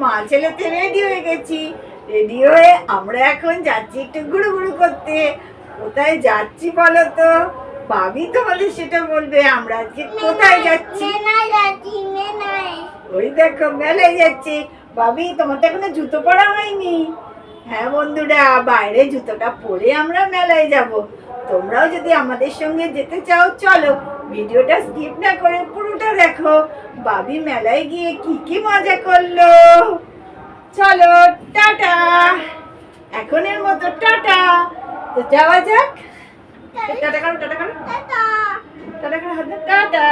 মা ছেলেতে রেডি হয়ে গেছি। রেডি হয়ে আমরা এখন যাচ্ছি একটু ঘুরু ঘুরু করতে। কোথায় যাচ্ছি বলো তো? ভাবি তোমাদের সেটা বলবে। আমরা আজকে কোথায় যাচ্ছি? ওই দেখো মেলায় যাচ্ছি। ভাবি তোমার তো এখনো জুতো পরা হয়নি। হ্যাঁ বন্ধুরা, বাইরে জুতোটা পরে আমরা মেলায় যাব। তোমরাও যদি আমাদের সঙ্গে যেতে চাও চলো, ভিডিওটা স্কিপ না করে পুরোটা দেখো। ভাবি মেলায় গিয়ে কি কি মজা করলো। চলো টাটা, এখনের মতো টাটা। তো যাওয়া যাক। টাটা করো, টাটা করো, টাটা করো, টাটা।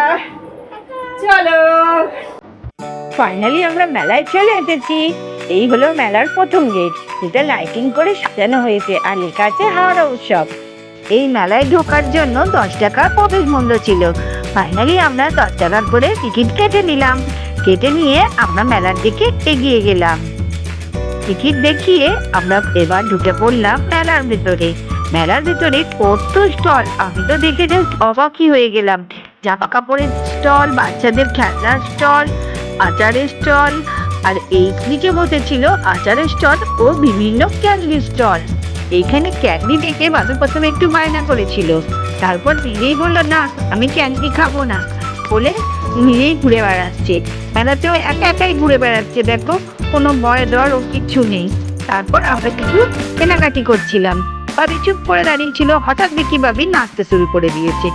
চলো, ফাইনালি আমরা মেলায় চলে এসেছি। এই হলো মেলার প্রথম গেট, যেটা লাইটিং করে সাজানো হয়েছে আর লেখা আছে হাওড়া উৎসব। এই মেলায় ঢোকার জন্য 10 টাকা প্রবেশ মূল্য ছিল। ফাইনালি আমরা 10 টাকা করে টিকিট কেটে নিলাম। কেটে নিয়ে আমরা মেলার দিকে এগিয়ে গেলাম। টিকিট দেখিয়ে আমরা এবার ঢুকে পড়লাম মেলার ভিতরে। মেলার ভিতরে কত স্টল, আমি তো দেখে জাস্ট অবাকই হয়ে গেলাম। জামা কাপড়ের স্টল, বাচ্চাদের খেলনার স্টল, আচারের স্টল, আর এই দিকে বসেছিল আচারের স্টল ও বিভিন্ন ক্যান্ডি স্টল। এইখানে ক্যান্ডি দেখে বাবু প্রথমে একটু বায়না করেছিল, তারপর নিজেই বললো না আমি ক্যান্ডি খাবো না বলে নিজেই ঘুরে বেড়াচ্ছে। মেলাতেও একা একাই ঘুরে বেড়াচ্ছে, দেখো কোনো ভয় ডর ও কিচ্ছু নেই। তারপর আমরা কিছু কেনাকাটি করছিলাম। বাবি চুপ করে দাঁড়িয়েছিল, হঠাৎ দেখি বাবি নাচতে শুরু করে দিয়েছে।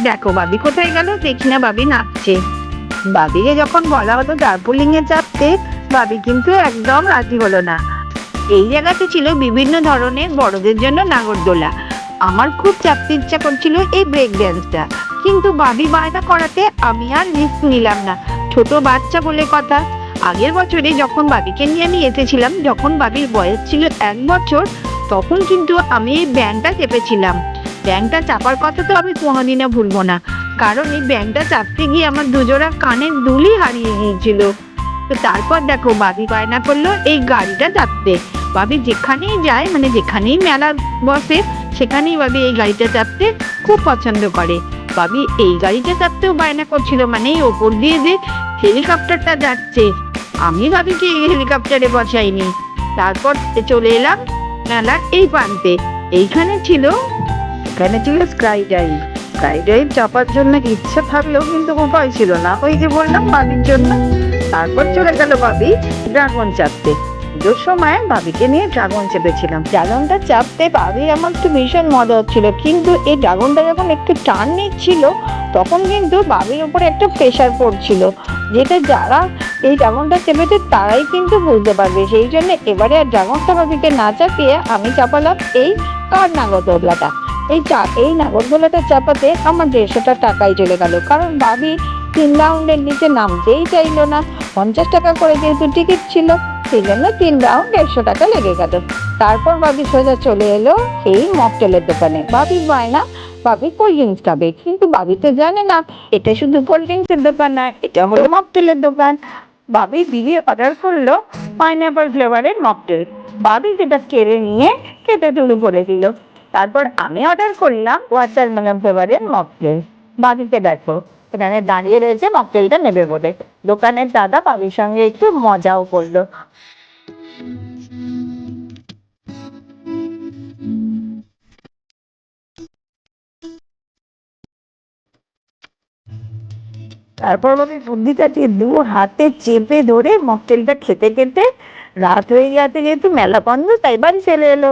দেখো বাবি কোথায় গেল, দেখি না বাবি নাচছে। বাবিকে যখন বলা হলো ডার্পুলিং এ চাপতে, বাবি কিন্তু একদম রাজি হলো না। এই জায়গাতে ছিল বিভিন্ন ধরনের বড়দের জন্য নাগরদোলা। আমার খুব চাপতে ইচ্ছা করছিল এই ব্রেক ড্যান্সটা, কিন্তু বাবি বায়না করাতে আমি আর রিস্ক নিলাম না। ছোট বাচ্চা বলে কথা। আগের বছরে যখন বাবিকে নিয়ে আমি এসেছিলাম, যখন বাবির বয়স ছিল 1 বছর, তখন কিন্তু আমি এই ব্যাংকটা চেপেছিলাম। ব্যাংকটা চাপার কথা তো আমি কোনোদিনও ভুলবো না, কারণ এই ব্যাংকটা চাপতে গিয়ে আমার দুজোড়া কানের দুলই হারিয়ে গিয়েছিল। তো তারপর দেখো বাবি বায়না করলো এই গাড়িটা চাপতে। বাবি যেখানেই যায়, মানে যেখানেই মেলা বসে, সেখানেই বাবি এই গাড়িটা চাপতে খুব পছন্দ করে। বাবি এই গাড়িটা চাপতেও বায়না করছিল, মানে এই ওপর দিয়ে যে হেলিকপ্টারটা যাচ্ছে, আমি বাবিকে এই হেলিকপ্টারে বসাইনি। তারপর চলে এলাম মেলার এই প্রান্তে। এখানে ছিল স্কাই ডাইভ। স্কাই ডাইভ চাপার জন্য ইচ্ছা থাকলেও কিন্তু উপায় ছিল না, ওই যে বললাম বাবির জন্য। তারপর চলে গেল বাবি ড্রাগন চাপতে। পুজোর সময় বাবিকে নিয়ে ড্রাগন চেপেছিলাম। ড্রাগনটা চাপতে বাবি আমার তো ভীষণ মজা হচ্ছিল, কিন্তু এই ড্রাগনটা যখন একটু টান নিচ্ছিল, তখন কিন্তু বাবির উপরে একটা প্রেশার পড়ছিল, যেটা যারা এই ড্রাগনটা চেপেছে তারাই কিন্তু বুঝতে পারবে। সেই জন্য এবারে আর ড্রাগনটা বাবিকে না চাপিয়ে আমি চাপালাম এই কার নাগরদোলাটা। এই নাগরদোলাটা চাপাতে আমার 150 টাকাই চলে গেল, কারণ বাবি 3 রাউন্ডের নিচে নামতেই চাইলো না। 50 টাকা করে যেহেতু টিকিট ছিল, সেই জন্য 3 রাউন্ড 150 টাকা লেগে গেল। তারপর বাবি সোজা চলে এলো এই মকটেলের দোকানে। বাবি বায়না বাবি কোল্ড ড্রিঙ্কস খাবে, কিন্তু বাবি তো জানে না এটা শুধু কোল্ড ড্রিঙ্কসের দোকান না, এটা হলো মকটেলের দোকান। বাবি দিয়ে অর্ডার করলো পাইনাপল ফ্লেভারের মকটেল। বাবি সেটা কেড়ে নিয়ে খেতে শুরু করে দিল। তারপর আমি অর্ডার করলাম ওয়াটারমেলন ফ্লেভারের মকটেল। বাবিকে দেখো এখানে দাঁড়িয়ে রয়েছে মকটেলটা নেবে বলে। দোকানের দাদা বাবির সঙ্গে একটু মজাও করলো। তারপর বাবি বুদ্ধিটা দিয়ে 2 হাতে চেপে ধরে মকটেলটা খেতে খেতে রাত হয়ে গেছে, যেহেতু মেলা বন্ধ তাই বাড়ি চলে এলো।